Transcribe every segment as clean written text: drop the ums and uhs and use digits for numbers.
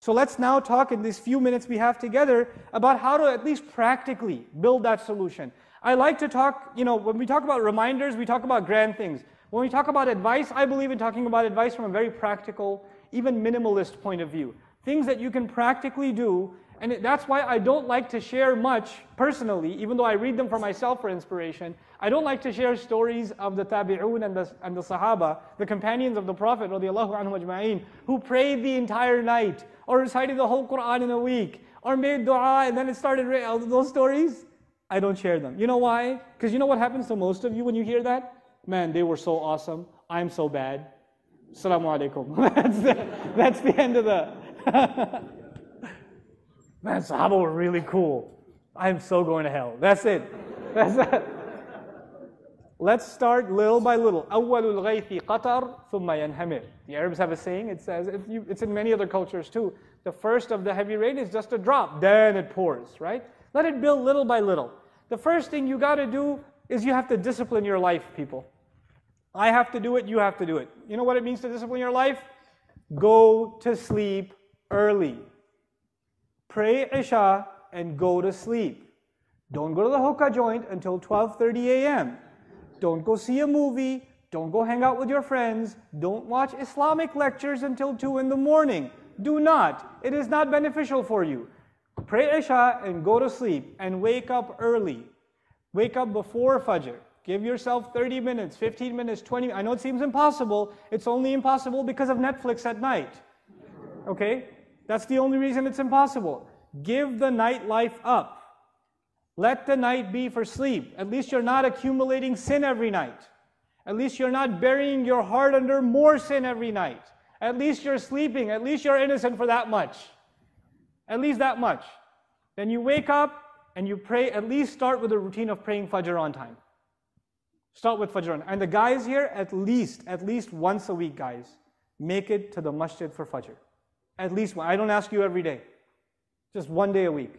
So let's now talk in these few minutes we have together about how to at least practically build that solution. I like to talk, when we talk about reminders, we talk about grand things. When we talk about advice, I believe in talking about advice from a very practical, even minimalist point of view. Things that you can practically do, and that's why I don't like to share much personally, even though I read them for myself for inspiration. I don't like to share stories of the tabi'un and the sahaba, the companions of the Prophet radiallahu anhum ajma'in, who prayed the entire night, or recited the whole Qur'an in a week, or made dua and then it started raining. Those stories, I don't share them. You know why? Because you know what happens to most of you when you hear that? Man, they were so awesome. I'm so bad. Assalamu alaikum. That's the end of the... Man, Sahaba were really cool. I'm so going to hell. That's it. That's it. Let's start little by little. أَوَّلُ الْغَيْثِ قَطَرْ ثُمَّ يَنْهَمِرْ. The Arabs have a saying, it says, it's in many other cultures too, the first of the heavy rain is just a drop, then it pours, right? Let it build little by little. The first thing you got to do is you have to discipline your life, people. I have to do it, you have to do it. You know what it means to discipline your life? Go to sleep early. Pray Isha and go to sleep. Don't go to the hookah joint until 12:30 a.m. Don't go see a movie. Don't go hang out with your friends. Don't watch Islamic lectures until 2 in the morning. Do not. It is not beneficial for you. Pray Isha and go to sleep and wake up early. Wake up before Fajr. Give yourself 30 minutes, 15 minutes, 20 minutes. I know it seems impossible. It's only impossible because of Netflix at night. Okay? That's the only reason it's impossible. Give the nightlife up. Let the night be for sleep. At least you're not accumulating sin every night. At least you're not burying your heart under more sin every night. At least you're sleeping. At least you're innocent for that much. At least that much. Then you wake up and you pray. At least start with a routine of praying Fajr on time. Start with Fajr on time. And the guys here, at least once a week, guys, make it to the masjid for Fajr. At least one. I don't ask you every day. Just one day a week.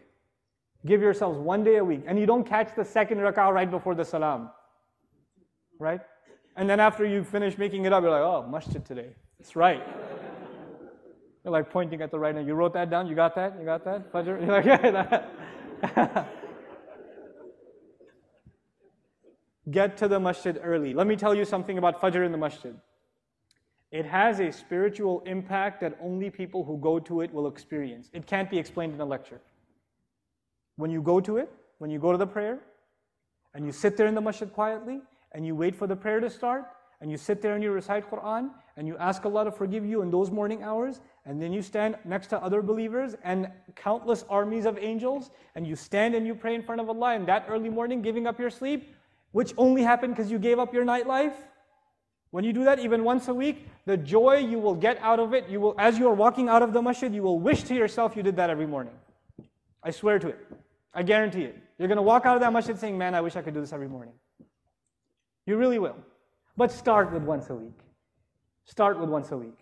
Give yourselves one day a week. And you don't catch the second rak'ah right before the salam. Right? And then after you finish making it up, you're like, oh, masjid today. That's right. You're like pointing at the right hand. You wrote that down? You got that? You got that? Fajr? You're like, yeah. Get to the masjid early. Let me tell you something about Fajr in the masjid. It has a spiritual impact that only people who go to it will experience. It can't be explained in a lecture. When you go to it, when you go to the prayer, and you sit there in the masjid quietly, and you wait for the prayer to start, and you sit there and you recite Qur'an, and you ask Allah to forgive you in those morning hours, and then you stand next to other believers and countless armies of angels, and you stand and you pray in front of Allah in that early morning, giving up your sleep, which only happened because you gave up your nightlife. When you do that even once a week, the joy you will get out of it, as you are walking out of the masjid, you will wish to yourself you did that every morning. I swear to it. I guarantee it. You're going to walk out of that masjid saying, man, I wish I could do this every morning. You really will. But start with once a week. Start with once a week.